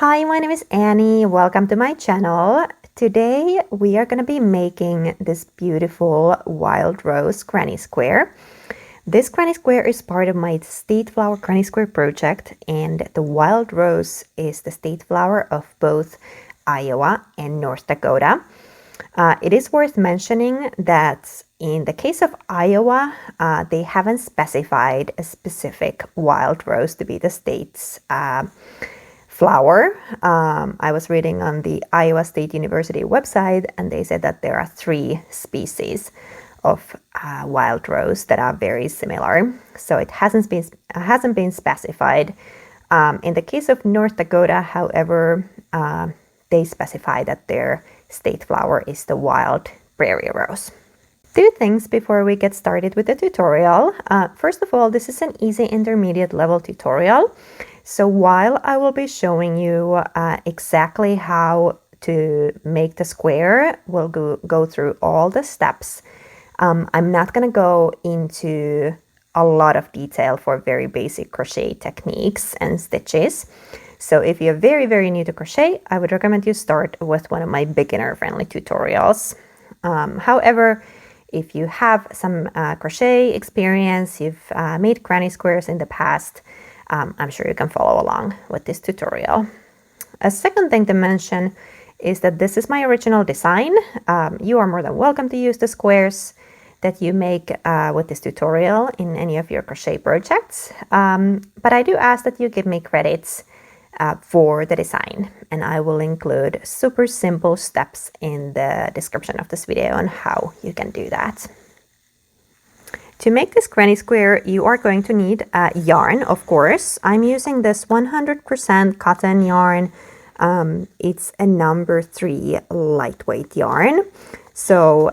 Hi, my name is Annie. Welcome to my channel. Today we are going to be making this beautiful wild rose granny square. This granny square is part of my state flower granny square project, and the wild rose is the state flower of both Iowa and North Dakota. It is worth mentioning that in the case of Iowa, they haven't specified a specific wild rose to be the state's flower. I was reading on the Iowa State University website, and they said that there are 3 species of wild rose that are very similar. So it hasn't been specified. In the case of North Dakota, however, they specify that their state flower is the wild prairie rose. 2 things before we get started with the tutorial. First of all, this is an easy intermediate level tutorial. So while I will be showing you exactly how to make the square, we'll go through all the steps. I'm not going to go into a lot of detail for very basic crochet techniques and stitches. So if you're very, very new to crochet, I would recommend you start with one of my beginner-friendly tutorials. However, if you have some crochet experience, you've made granny squares in the past, I'm sure you can follow along with this tutorial. A second thing to mention is that this is my original design. You are more than welcome to use the squares that you make with this tutorial in any of your crochet projects. But I do ask that you give me credits for the design, and I will include super simple steps in the description of this video on how you can do that. To make this granny square, you are going to need yarn, of course. I'm using this 100% cotton yarn. It's a number 3 lightweight yarn. So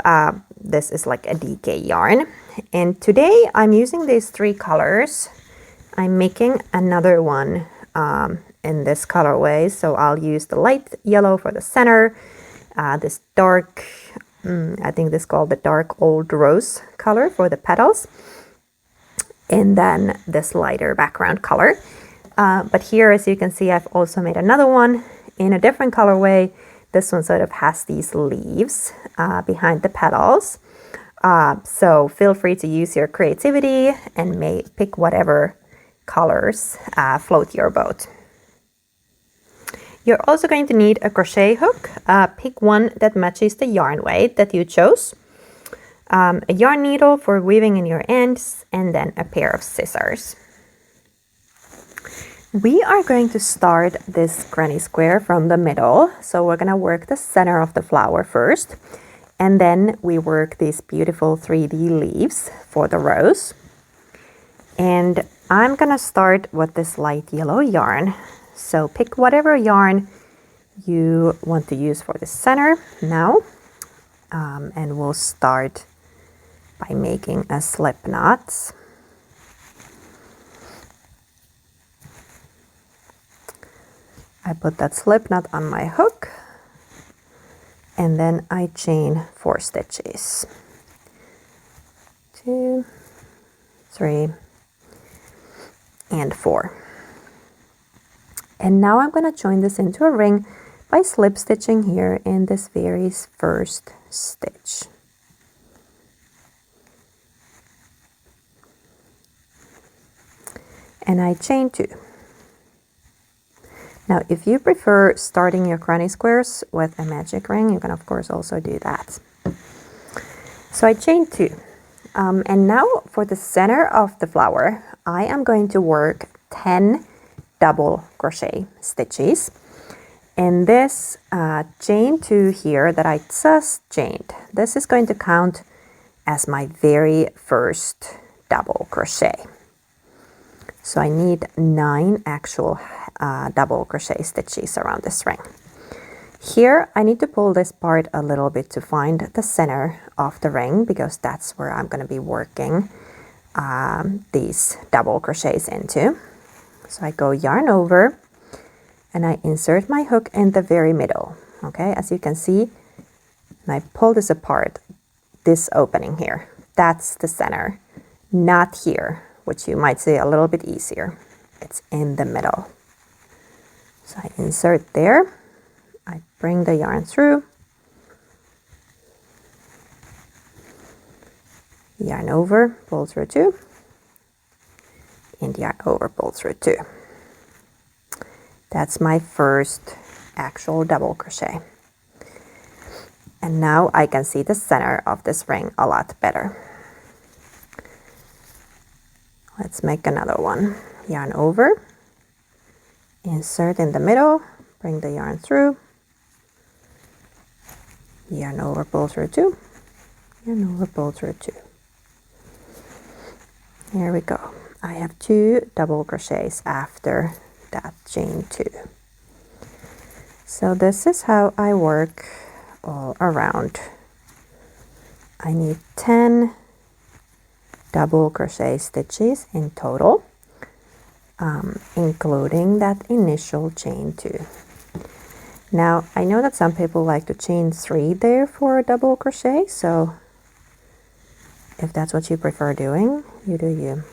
this is like a DK yarn. And today I'm using these 3 colors. I'm making another one in this colorway. So I'll use the light yellow for the center, this dark, I think this is called the dark old rose color for the petals, and then this lighter background color. But here, as you can see, I've also made another one in a different colorway. This one sort of has these leaves behind the petals. So feel free to use your creativity and pick whatever colors float your boat. You're also going to need a crochet hook. Pick one that matches the yarn weight that you chose, a yarn needle for weaving in your ends, and then a pair of scissors. We are going to start this granny square from the middle. So we're going to work the center of the flower first, and then we work these beautiful 3D leaves for the rose. And I'm going to start with this light yellow yarn. So pick whatever yarn you want to use for the center now, and we'll start by making a slip knot. I put that slip knot on my hook, and then I chain 4 stitches. 2, 3, and 4. And now I'm going to join this into a ring by slip stitching here in this very first stitch. And I chain 2. Now, if you prefer starting your granny squares with a magic ring, you can of course also do that. So I chain 2. And now for the center of the flower, I am going to work 10 double crochet stitches, and this chain 2 here that I just chained, this is going to count as my very first double crochet. So I need 9 actual double crochet stitches around this ring. Here I need to pull this part a little bit to find the center of the ring, because that's where I'm going to be working these double crochets into. So I go yarn over and I insert my hook in the very middle. Okay, as you can see, and I pull this apart, this opening here, that's the center, not here, which you might see a little bit easier. It's in the middle. So I insert there, I bring the yarn through, yarn over, pull through 2, and yarn over, pull through 2. That's my first actual double crochet. And now I can see the center of this ring a lot better. Let's make another one. Yarn over, insert in the middle, bring the yarn through, yarn over, pull through 2, yarn over, pull through 2. Here we go. I have 2 double crochets after that chain 2. So this is how I work all around. I need 10 double crochet stitches in total, including that initial chain 2. Now I know that some people like to chain 3 there for a double crochet, so if that's what you prefer doing, you do you.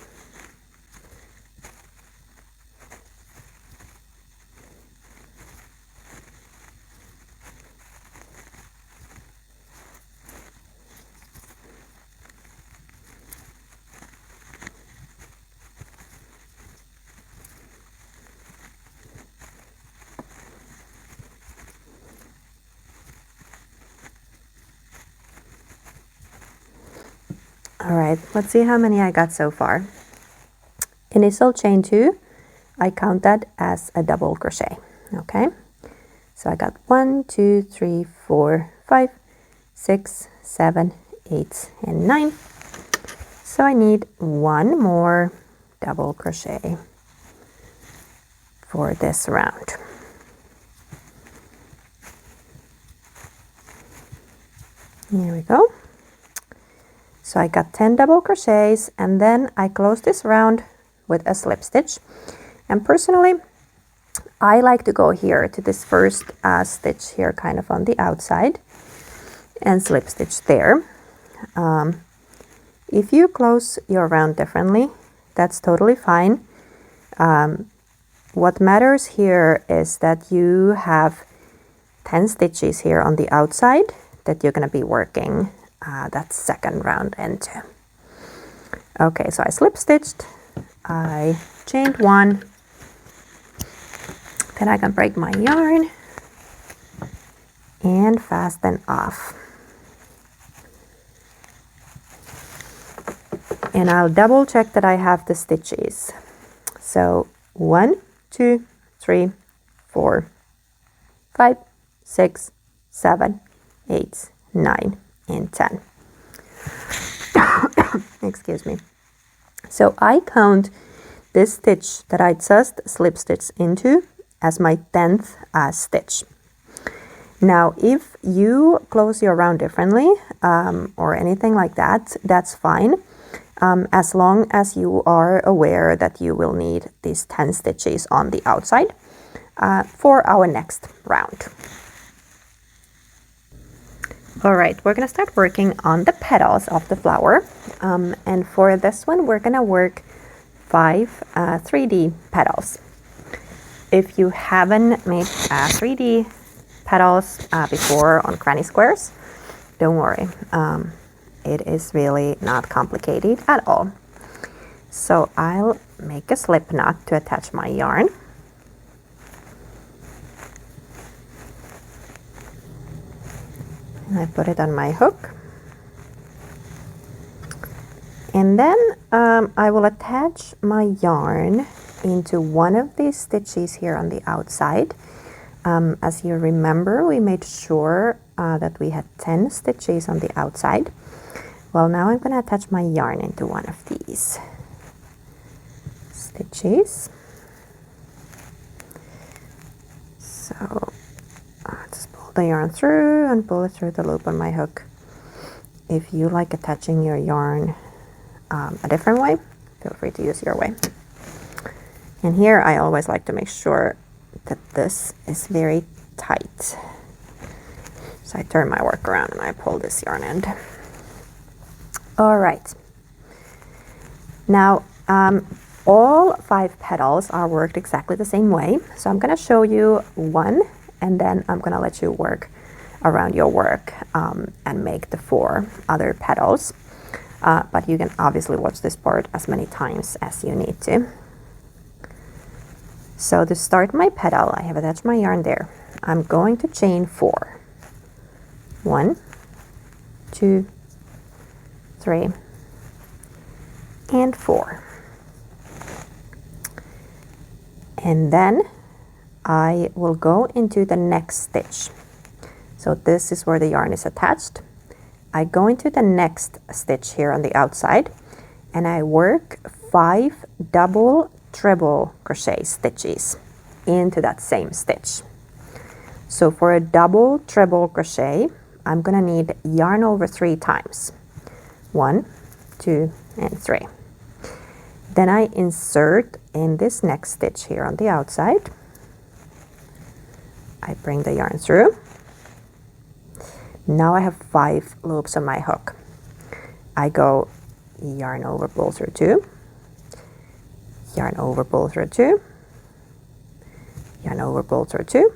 All right, let's see how many I got so far. Initial chain 2, I count that as a double crochet, okay? So I got 1, 2, 3, 4, 5, 6, 7, 8, and 9. So I need 1 more double crochet for this round. Here we go. So I got 10 double crochets, and then I close this round with a slip stitch. And personally, I like to go here to this first stitch here, kind of on the outside, and slip stitch there. If you close your round differently, that's totally fine. What matters here is that you have 10 stitches here on the outside that you're going to be working that second round into. Okay, so I slip stitched, I chained 1, then I can break my yarn and fasten off. And I'll double check that I have the stitches. So 1, 2, 3, 4, 5, 6, 7, 8, 9, and 10. Excuse me. So I count this stitch that I just slip stitched into as my 10th stitch. Now, if you close your round differently or anything like that, that's fine. As long as you are aware that you will need these 10 stitches on the outside for our next round. All right, we're gonna start working on the petals of the flower. And for this one, we're gonna work 5 3D petals. If you haven't made 3D petals before on granny squares, don't worry. It is really not complicated at all. So I'll make a slip knot to attach my yarn. And I put it on my hook. And then I will attach my yarn into one of these stitches here on the outside. As you remember, we made sure that we had 10 stitches on the outside. Well, now I'm going to attach my yarn into one of these stitches. So just pull the yarn through and pull it through the loop on my hook. If you like attaching your yarn a different way, feel free to use your way. And here I always like to make sure that this is very tight. So I turn my work around and I pull this yarn end. All right. Now, all 5 petals are worked exactly the same way. So I'm going to show you one, and then I'm going to let you work around your work and make the 4 other petals. But you can obviously watch this part as many times as you need to. So to start my petal, I have attached my yarn there. I'm going to chain 4. 1, 2, 3, and 4. And then I will go into the next stitch. So this is where the yarn is attached. I go into the next stitch here on the outside, and I work 5 double treble crochet stitches into that same stitch. So for a double treble crochet, I'm gonna need yarn over 3 times. 1, 2, and 3. Then I insert in this next stitch here on the outside. I bring the yarn through. Now I have 5 loops on my hook. I go yarn over, pull through 2, yarn over, pull through 2, yarn over, pull through 2,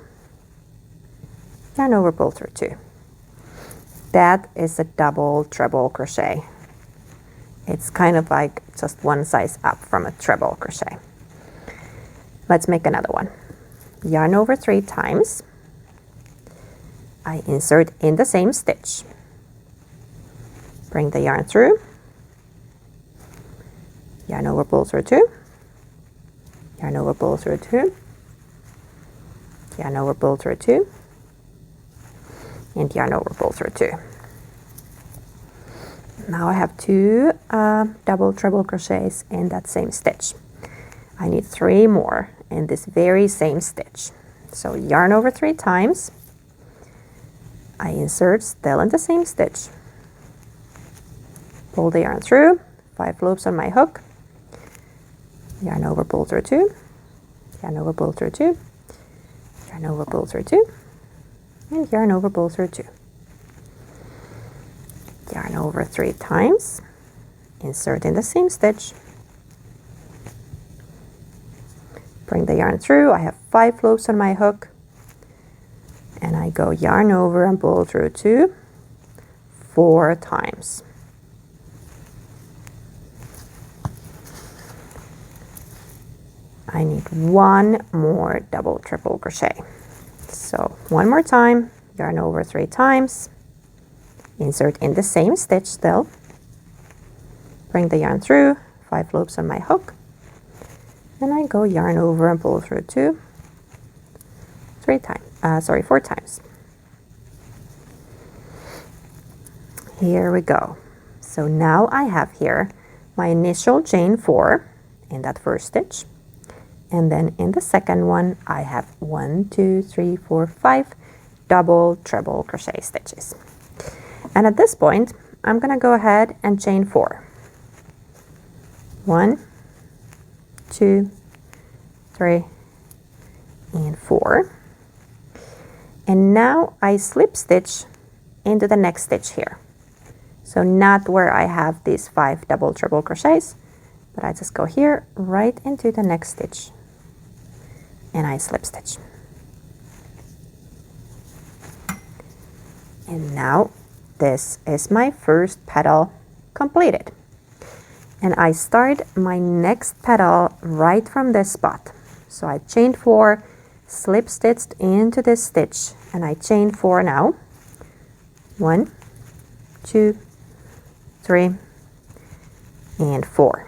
yarn over, pull through 2. That is a double treble crochet. It's kind of like just one size up from a treble crochet. Let's make another one. Yarn over 3 times. I insert in the same stitch. Bring the yarn through. Yarn over, pull through 2. Yarn over, pull through 2. Yarn over, pull through 2. And yarn over, pull through 2. Now I have 2 double treble crochets in that same stitch. I need 3 more in this very same stitch. So yarn over 3 times. I insert still in the same stitch. Pull the yarn through, 5 loops on my hook. Yarn over, pull through 2. Yarn over, pull through 2. Yarn over, pull through 2. And yarn over, pull through 2. Yarn over 3 times. Insert in the same stitch. Bring the yarn through. I have 5 loops on my hook. And I go yarn over and pull through 2 4 times. I need 1 more double triple crochet. So 1 more time, yarn over 3 times, insert in the same stitch still, bring the yarn through, 5 loops on my hook, and I go yarn over and pull through 4 times. Here we go. So now I have here my initial chain 4 in that first stitch, and then in the second one I have 1, 2, 3, 4, 5 double treble crochet stitches. And at this point I'm gonna go ahead and chain 4. 1, 2, 3, and 4. And now I slip stitch into the next stitch here. So not where I have these 5 double treble crochets, but I just go here right into the next stitch and I slip stitch. And now this is my first petal completed. And I start my next petal right from this spot. So I chained 4, slip stitched into this stitch, and I chain 4 now. 1, 2, 3, and 4.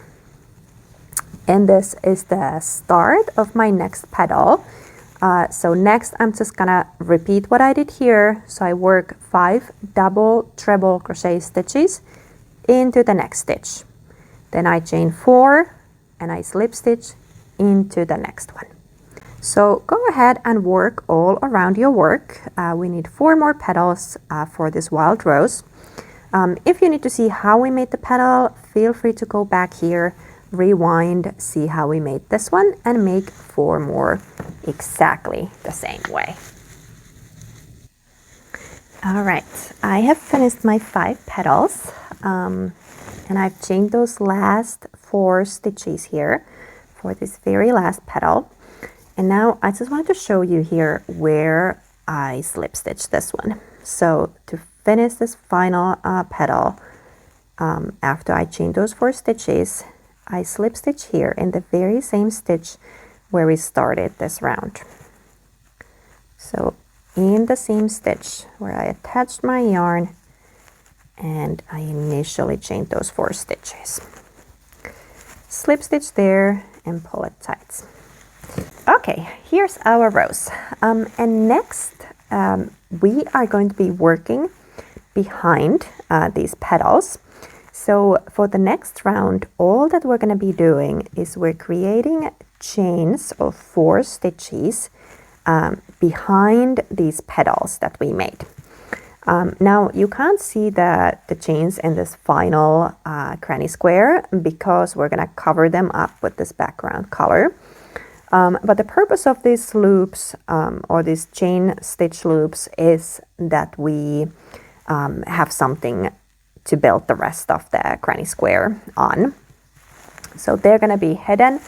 And this is the start of my next petal. So next I'm just gonna repeat what I did here. So I work 5 double treble crochet stitches into the next stitch. Then I chain 4 and I slip stitch into the next one. So go ahead and work all around your work. We need 4 more petals for this wild rose. If you need to see how we made the petal, feel free to go back here, rewind, see how we made this one, and make 4 more exactly the same way. All right, I have finished my 5 petals, and I've chained those last 4 stitches here. for this very last petal. And now I just wanted to show you here where I slip stitch this one. So to finish this final petal, after I chain those 4 stitches, I slip stitch here in the very same stitch where we started this round. So in the same stitch where I attached my yarn and I initially chained those 4 stitches. Slip stitch there and pull it tight. Okay, here's our rose. And next we are going to be working behind these petals. So for the next round, all that we're going to be doing is we're creating chains of 4 stitches behind these petals that we made. Now you can't see the chains in this final granny square because we're going to cover them up with this background color. But the purpose of these loops or these chain stitch loops is that we have something to build the rest of the granny square on. So they're going to be hidden,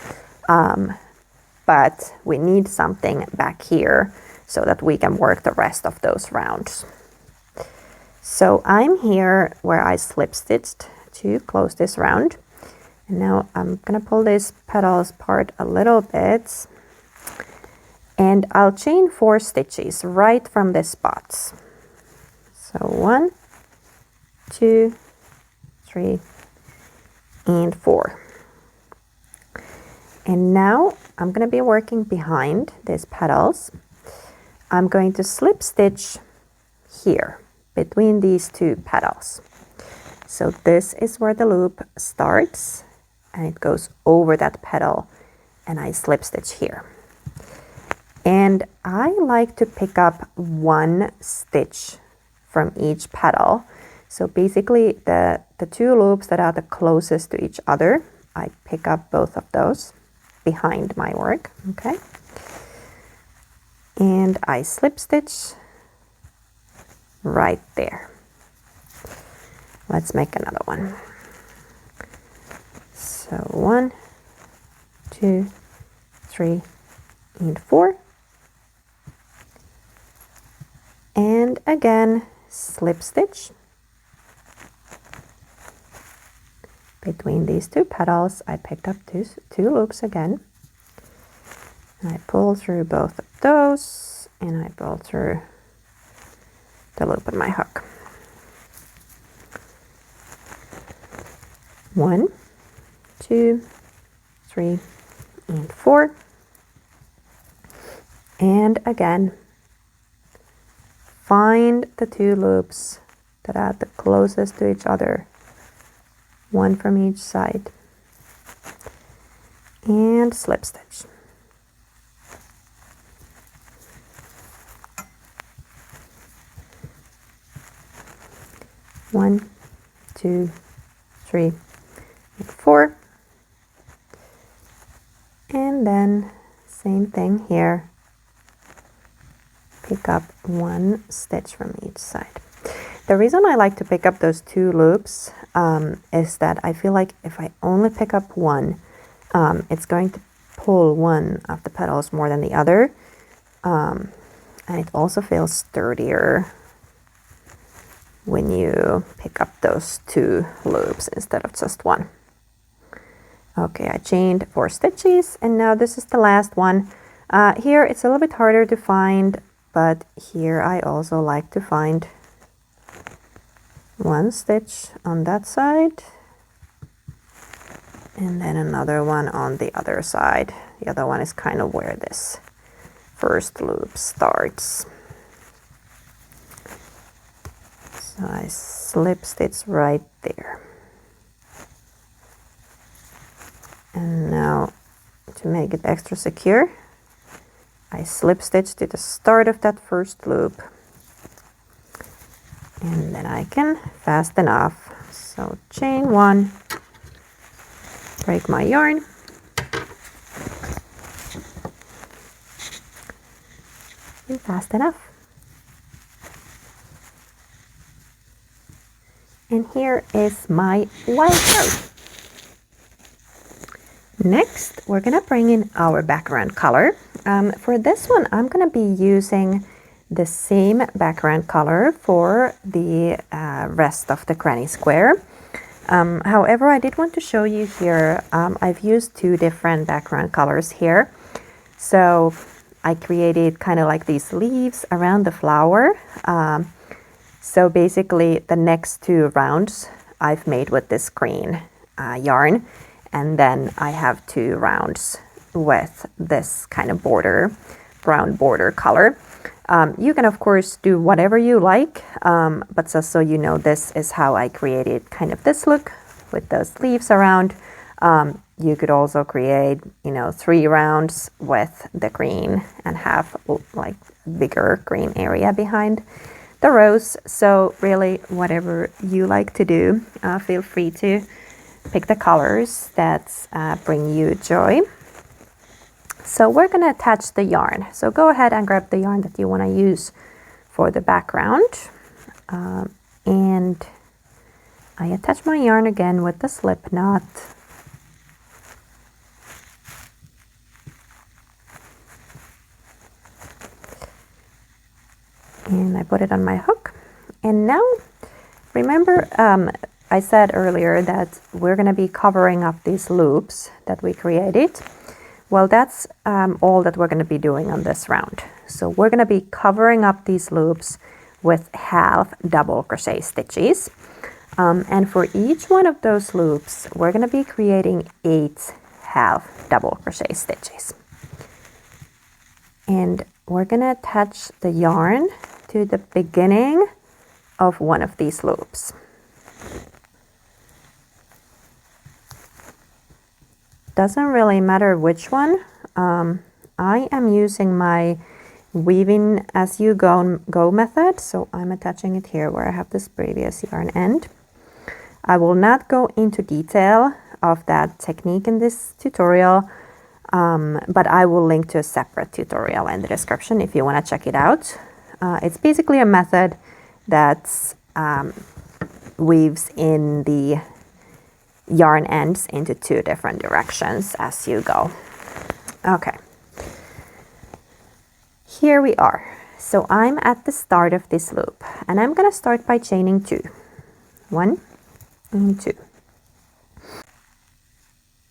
but we need something back here so that we can work the rest of those rounds. So I'm here where I slip stitched to close this round. And now I'm going to pull these petals apart a little bit. And I'll chain 4 stitches right from the spots. So 1, 2, 3, and 4. And now I'm going to be working behind these petals. I'm going to slip stitch here between these 2 petals. So this is where the loop starts and it goes over that petal and I slip stitch here. And I like to pick up 1 stitch from each petal. So basically the 2 loops that are the closest to each other, I pick up both of those behind my work, okay? And I slip stitch right there. Let's make another one. So 1, 2, 3, and 4. And again, slip stitch between these 2 petals. I picked up two loops again. And I pull through both of those and I pull through the loop on my hook. 1, 2, 3, and 4. And again, find the 2 loops that are the closest to each other, 1 from each side, and slip stitch. One, 2, 3, and 4. And then same thing here. Pick up 1 stitch from each side. The reason I like to pick up those 2 loops is that I feel like if I only pick up 1, it's going to pull one of the petals more than the other. And it also feels sturdier when you pick up those 2 loops instead of just 1. Okay, I chained 4 stitches and now this is the last one. Here it's a little bit harder to find, but here I also like to find 1 stitch on that side and then another one on the other side. The other one is kind of where this first loop starts. So I slip stitch right there. And now to make it extra secure, I slip stitch to the start of that first loop. And then I can fasten off. So chain 1, break my yarn, and fasten off. And here is my wild rose. Next, we're gonna bring in our background color. For this one, I'm gonna be using the same background color for the rest of the granny square. However, I did want to show you here, I've used two different background colors here. So I created kind of like these leaves around the flower. So basically the next two rounds I've made with this green yarn, and then I have two rounds with this kind of border, brown border color. You can of course do whatever you like, but just so you know, this is how I created kind of this look with those leaves around. You could also create, 3 rounds with the green and have like bigger green area behind the rose. So really whatever you like to do, feel free to pick the colors that bring you joy. So we're going to attach the yarn. So go ahead and grab the yarn that you want to use for the background. And I attach my yarn again with the slip knot. And I put it on my hook. And now, remember, I said earlier that we're going to be covering up these loops that we created. Well, that's all that we're going to be doing on this round. So we're going to be covering up these loops with half double crochet stitches. And for each one of those loops, we're going to be creating 8 half double crochet stitches. And we're going to attach the yarn to the beginning of one of these loops. Doesn't really matter which one. I am using my weaving as you go method, so I'm attaching it here where I have this previous yarn end. I will not go into detail of that technique in this tutorial, but I will link to a separate tutorial in the description if you want to check it out. It's basically a method that weaves in the yarn ends into 2 different directions as you go. Okay, here we are. So I'm at the start of this loop, and I'm going to start by chaining 2. 1 and 2.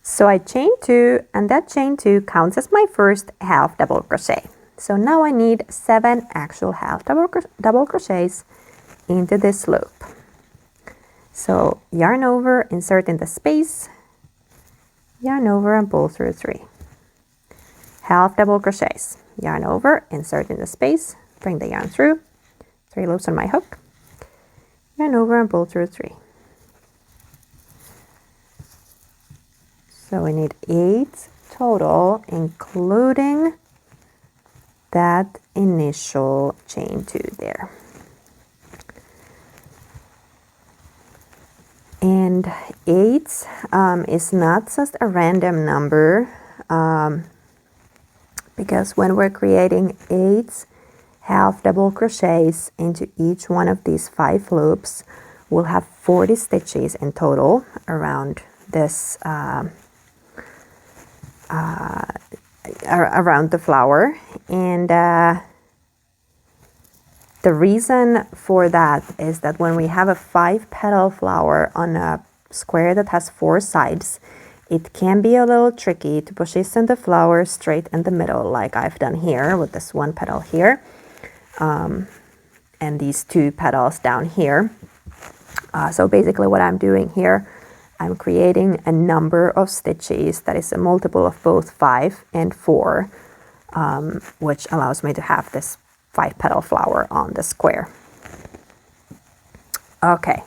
So I chain 2, and that chain 2 counts as my first half double crochet. So now I need 7 actual half double crochets into this loop. So yarn over, insert in the space, yarn over and pull through 3. Half double crochets, yarn over, insert in the space, bring the yarn through, 3 loops on my hook, yarn over and pull through 3. So we need 8 total, including that initial chain 2 there. And 8 is not just a random number, because when we're creating 8 half double crochets into each one of these 5 loops, we'll have 40 stitches in total around this around the flower. And the reason for that is that when we have a 5-petal flower on a square that has 4 sides, it can be a little tricky to position the flower straight in the middle, like I've done here with this 1 petal here, and these 2 petals down here. So basically what I'm doing here, I'm creating a number of stitches that is a multiple of both 5 and 4, which allows me to have this 5-petal flower on the square. Okay,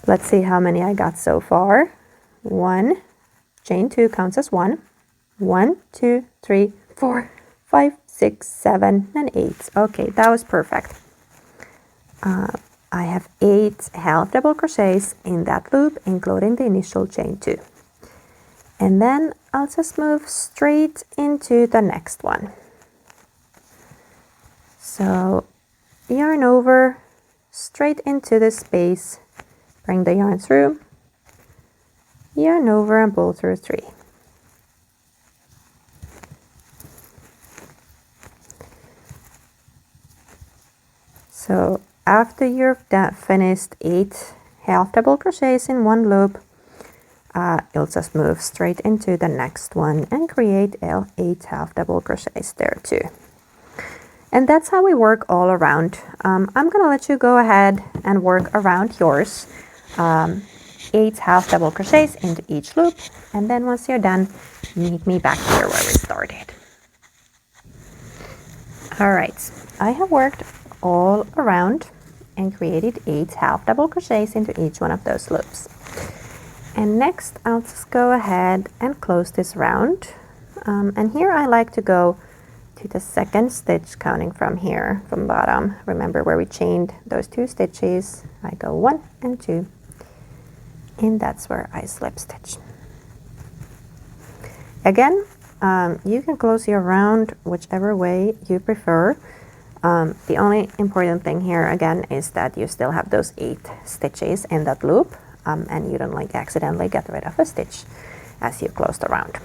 let's see how many I got so far. 1, chain 2 counts as 1. 1, 2, 3, 4, 5, 6, 7, and 8. Okay, that was perfect. I have 8 half double crochets in that loop, including the initial chain 2. And then I'll just move straight into the next one. So yarn over, straight into this space, bring the yarn through, yarn over and pull through 3. So after you've finished 8 half double crochets in one loop, you'll just move straight into the next one and create 8 half double crochets there too. And that's how we work all around. I'm gonna let you go ahead and work around yours. 8 half double crochets into each loop, and then once you're done, meet me back here where we started. All right, I have worked all around and created 8 half double crochets into each one of those loops. And next I'll just go ahead and close this round, and here I like to go to the second stitch, counting from here from bottom. Remember where we chained those 2 stitches? I go 1 and 2, and that's where I slip stitch. Again, you can close your round whichever way you prefer. The only important thing here again is that you still have those 8 stitches in that loop, and you don't like accidentally get rid of a stitch as you close the round.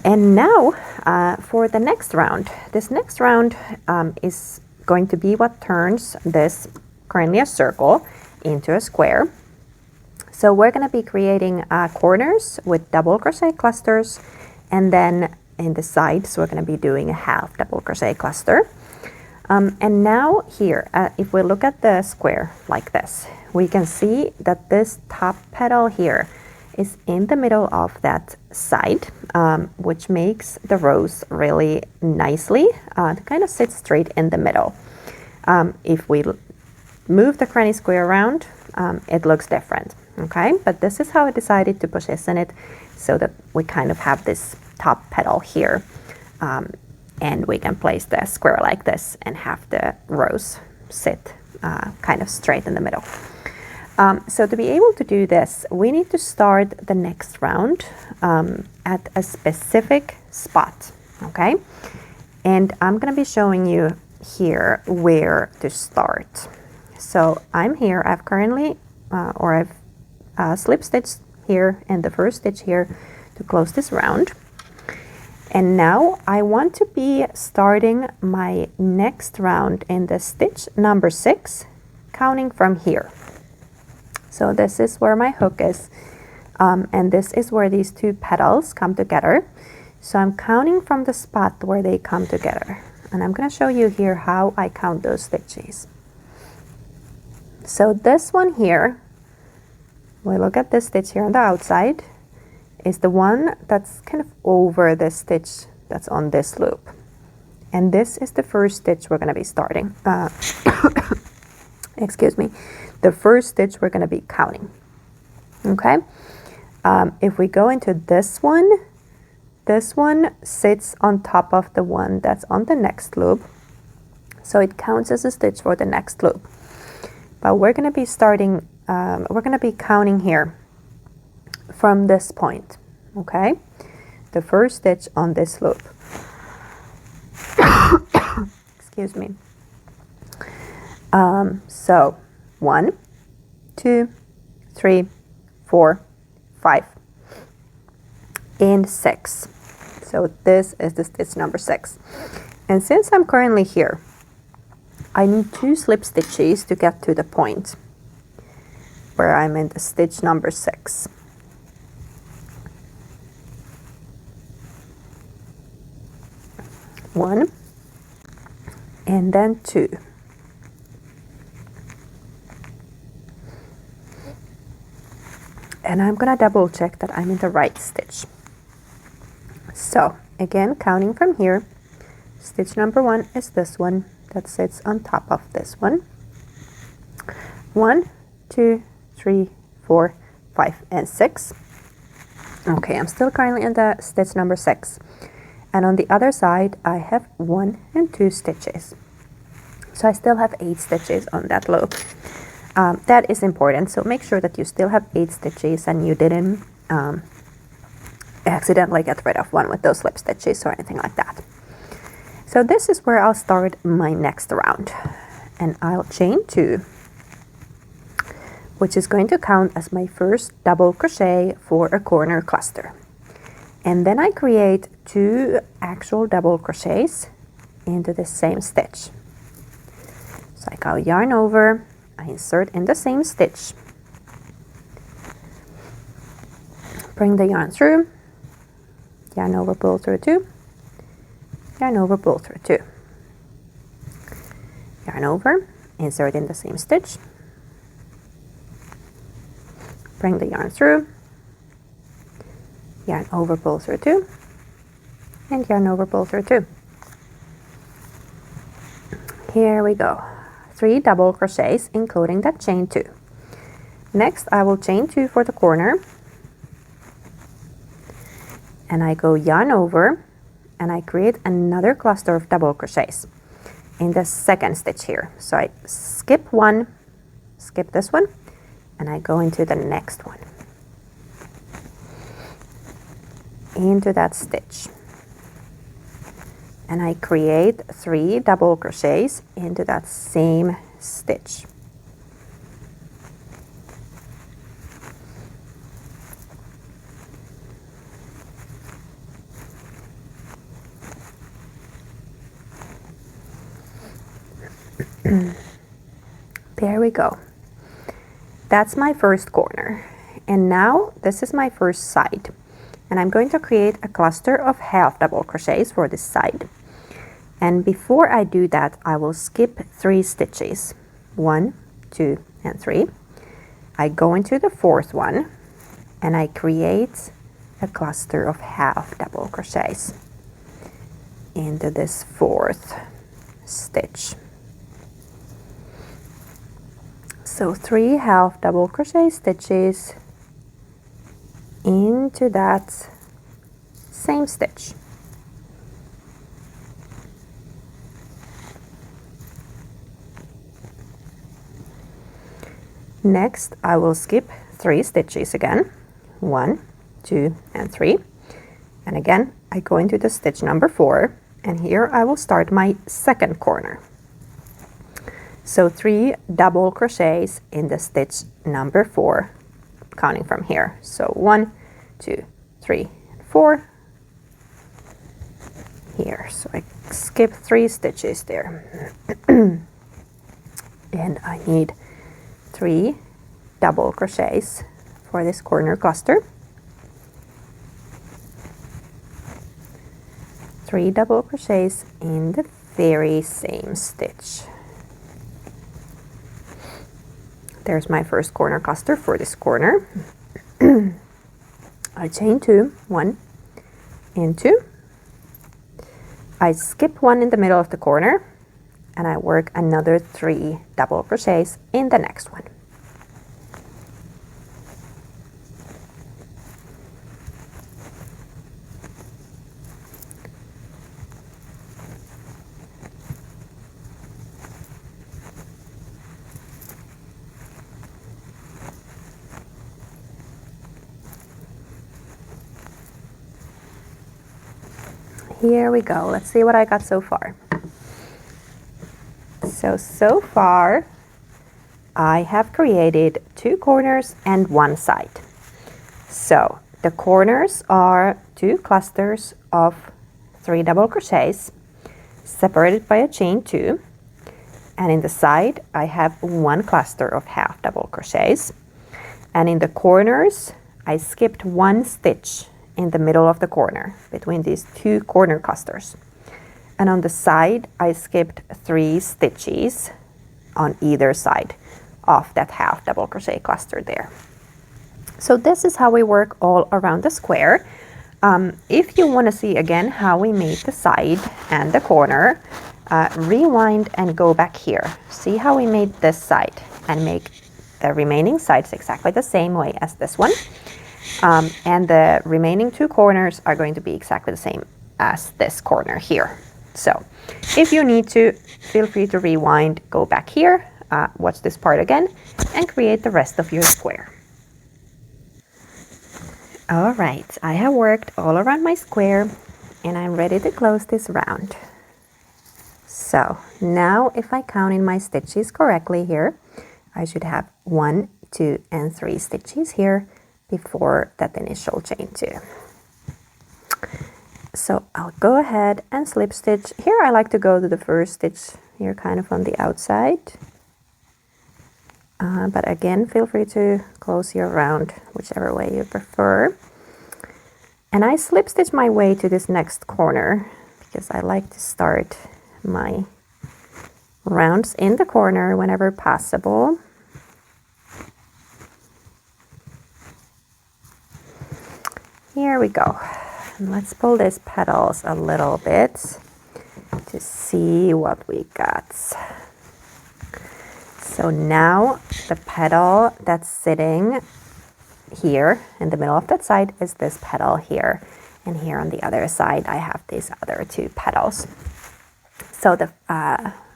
And now for the next round. This next round is going to be what turns this currently a circle into a square. So we're going to be creating corners with double crochet clusters, and then in the sides we're going to be doing a half double crochet cluster. And now here, if we look at the square like this, we can see that this top petal here is in the middle of that side, which makes the rose really nicely to kind of sit straight in the middle. If we move the granny square around, it looks different, okay? But this is how I decided to position it, so that we kind of have this top petal here, and we can place the square like this and have the rose sit kind of straight in the middle. So to be able to do this, we need to start the next round at a specific spot, okay? And I'm going to be showing you here where to start. So I'm here, I've currently, I've slip stitched here in the first stitch here to close this round. And now I want to be starting my next round in the stitch number 6, counting from here. So this is where my hook is, and this is where these 2 petals come together. So I'm counting from the spot where they come together, and I'm going to show you here how I count those stitches. So this one here, we look at this stitch here on the outside, is the one that's kind of over this stitch that's on this loop. And this is the first stitch we're going to be starting. Excuse me. The first stitch we're going to be counting. Okay? If we go into this one sits on top of the one that's on the next loop. So it counts as a stitch for the next loop. But we're going to be starting, we're going to be counting here from this point, okay? The first stitch on this loop. Excuse me. So 1, 2, 3, 4, 5, and 6. So this is the stitch number 6. And since I'm currently here, I need 2 slip stitches to get to the point where I'm in the stitch number 6. One, and then 2. And I'm gonna double check that I'm in the right stitch. So again, counting from here, stitch number 1 is this one that sits on top of this one. 1, 2, 3, 4, 5, and 6. Okay, I'm still currently in the stitch number 6. And on the other side, I have 1 and 2 stitches. So I still have 8 stitches on that loop. That is important. So make sure that you still have 8 stitches and you didn't accidentally get rid of one with those slip stitches or anything like that. So this is where I'll start my next round. And I'll chain 2, which is going to count as my first double crochet for a corner cluster. And then I create 2 actual double crochets into the same stitch. So I go yarn over, I insert in the same stitch, bring the yarn through, yarn over, pull through 2, yarn over, pull through 2, yarn over, insert in the same stitch, bring the yarn through, yarn over, pull through 2, and yarn over, pull through 2. Here we go. 3 double crochets, including that chain 2. Next, I will chain 2 for the corner, and I go yarn over, and I create another cluster of double crochets in the second stitch here. So I skip one, skip this one, and I go into the next one, into that stitch, and I create 3 double crochets into that same stitch. There we go. That's my first corner. And now this is my first side. And I'm going to create a cluster of half double crochets for this side. And before I do that, I will skip 3 stitches. 1, 2, and 3. I go into the 4th one and I create a cluster of half double crochets into this 4th stitch. So 3 half double crochet stitches into that same stitch. Next, I will skip 3 stitches again. 1, 2, and 3. And again, I go into the stitch number 4, and here I will start my second corner. So 3 double crochets in the stitch number 4, counting from here. So 1, 2, 3, 4 here. So I skip 3 stitches there. And I need 3 double crochets for this corner cluster. 3 double crochets in the very same stitch. There's my first corner cluster for this corner. I chain 2, 1 and 2. I skip 1 in the middle of the corner, and I work another 3 double crochets in the next one. Here we go. Let's see what I got so far. So far, I have created 2 corners and 1 side. So the corners are 2 clusters of 3 double crochets separated by a chain 2. And in the side, I have 1 cluster of half double crochets. And in the corners, I skipped 1 stitch in the middle of the corner between these 2 corner clusters. And on the side, I skipped 3 stitches on either side of that half double crochet cluster there. So this is how we work all around the square. If you want to see again how we made the side and the corner, rewind and go back here. See how we made this side and make the remaining sides exactly the same way as this one. And the remaining 2 corners are going to be exactly the same as this corner here. So if you need to, feel free to rewind, go back here, watch this part again, and create the rest of your square. All right, I have worked all around my square, and I'm ready to close this round. So now if I count in my stitches correctly here, I should have 1, 2 and 3 stitches here before that initial chain 2. So I'll go ahead and slip stitch. Here I like to go to the first stitch here kind of on the outside. But again, feel free to close your round whichever way you prefer. And I slip stitch my way to this next corner because I like to start my rounds in the corner whenever possible. Here we go. And let's pull these petals a little bit to see what we got. So now the petal that's sitting here in the middle of that side is this petal here. And here on the other side I have these other 2 petals. So the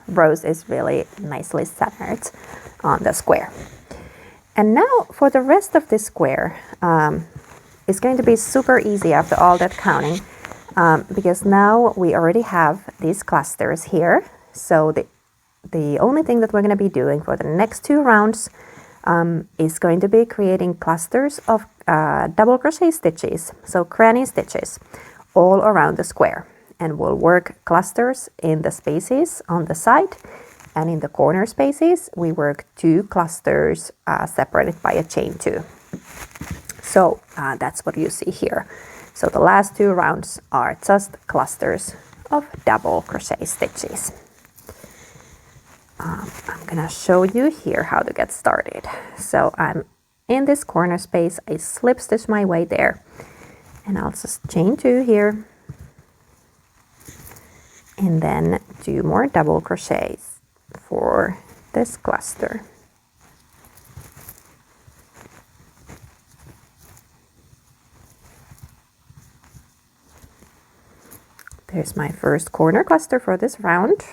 rose is really nicely centered on the square. And now for the rest of this square, it's going to be super easy after all that counting, because now we already have these clusters here. So the only thing that we're going to be doing for the next 2 rounds is going to be creating clusters of double crochet stitches, so cranny stitches, all around the square. And we'll work clusters in the spaces on the side, and in the corner spaces we work 2 clusters separated by a chain 2. So that's what you see here. So the last 2 rounds are just clusters of double crochet stitches. I'm gonna show you here how to get started. So I'm in this corner space, I slip stitch my way there, and I'll just chain 2 here, and then 2 more double crochets for this cluster. There's my first corner cluster for this round.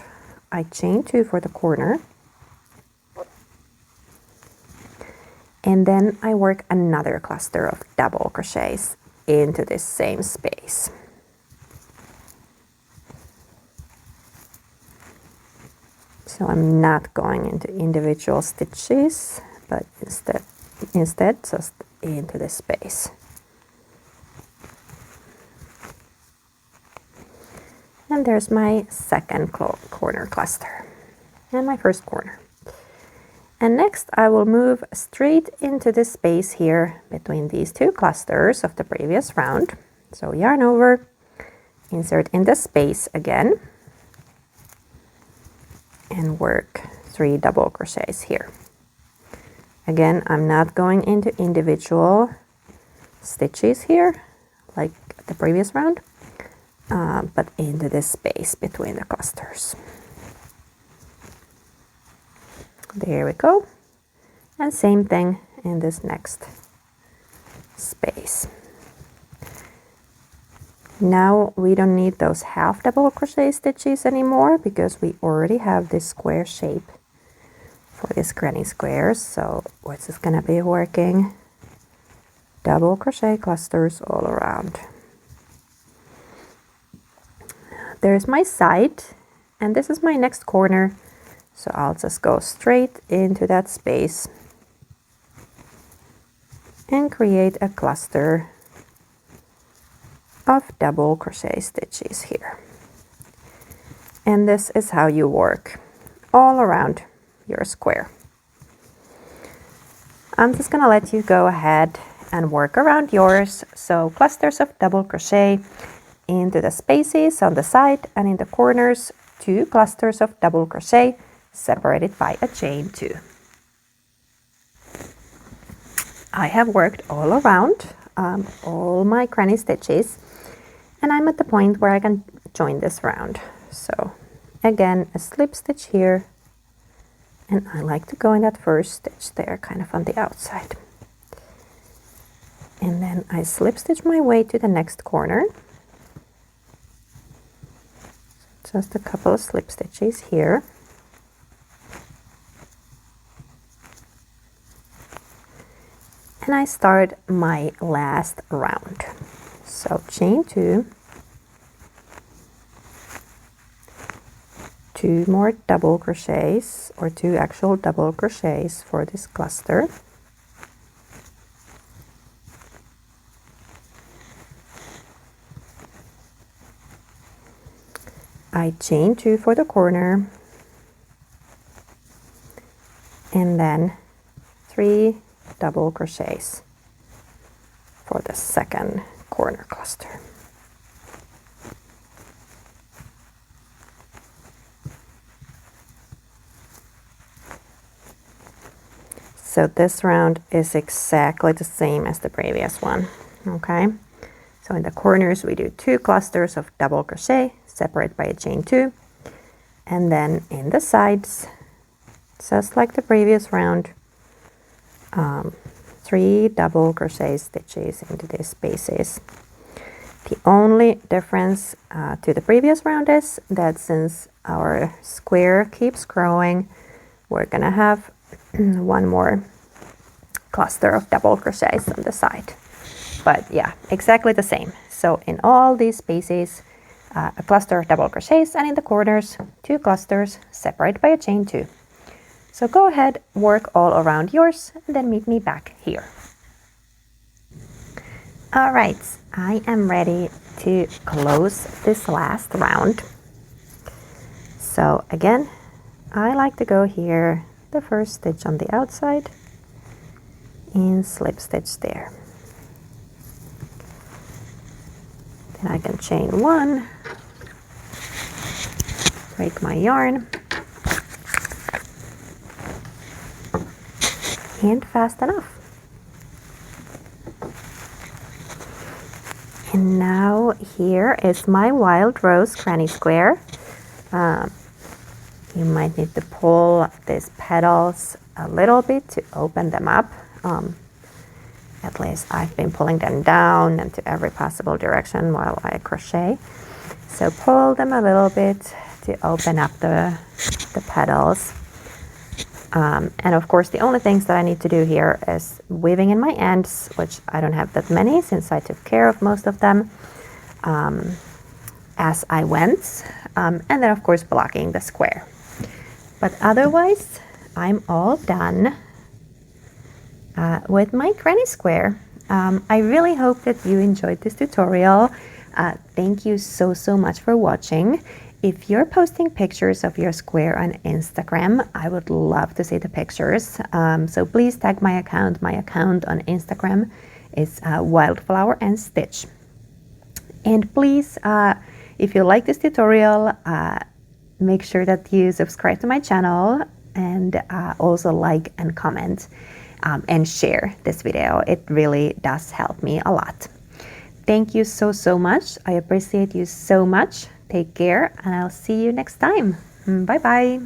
I chain 2 for the corner. And then I work another cluster of double crochets into this same space. So I'm not going into individual stitches, but instead just into this space. And there's my second corner cluster and my first corner. And next I will move straight into this space here between these 2 clusters of the previous round. So yarn over, insert in the space again, and work 3 double crochets here. Again, I'm not going into individual stitches here like the previous round, but into this space between the clusters. There we go. And same thing in this next space. Now we don't need those half double crochet stitches anymore because we already have this square shape for this granny square. So we're just gonna be working double crochet clusters all around. There's my side, and this is my next corner. So I'll just go straight into that space and create a cluster of double crochet stitches here. And this is how you work all around your square. I'm just gonna let you go ahead and work around yours. So clusters of double crochet into the spaces on the side, and in the corners 2 clusters of double crochet separated by a chain 2. I have worked all around all my cranny stitches, and I'm at the point where I can join this round. So again, a slip stitch here, and I like to go in that first stitch there kind of on the outside, and then I slip stitch my way to the next corner. Just a couple of slip stitches here. And I start my last round. So chain 2, 2 more double crochets, or 2 actual double crochets for this cluster. I chain 2 for the corner, and then 3 double crochets for the second corner cluster. So this round is exactly the same as the previous one, okay? So in the corners we do 2 clusters of double crochet, separate by a chain 2, and then in the sides, just like the previous round, 3 double crochet stitches into these spaces. The only difference to the previous round is that since our square keeps growing, we're gonna have one more cluster of double crochets on the side. But yeah, exactly the same. So in all these spaces, a cluster of double crochets, and in the corners, 2 clusters separated by a chain 2. So go ahead, work all around yours, and then meet me back here. All right, I am ready to close this last round. So again, I like to go here, the first stitch on the outside, and slip stitch there. Then I can chain 1, break my yarn, and fast enough. And now here is my wild rose granny square. You might need to pull these petals a little bit to open them up. At least I've been pulling them down into every possible direction while I crochet. So pull them a little bit to open up the petals. And of course the only things that I need to do here is weaving in my ends, which I don't have that many since I took care of most of them as I went. And then of course blocking the square. But otherwise I'm all done with my granny square. I really hope that you enjoyed this tutorial. Thank you so much for watching. If you're posting pictures of your square on Instagram, I would love to see the pictures. So please tag my account. My account on Instagram is Wildflower and Stitch. And please, if you like this tutorial, make sure that you subscribe to my channel and also like and comment and share this video. It really does help me a lot. Thank you so much. I appreciate you so much. Take care, and I'll see you next time. Bye bye.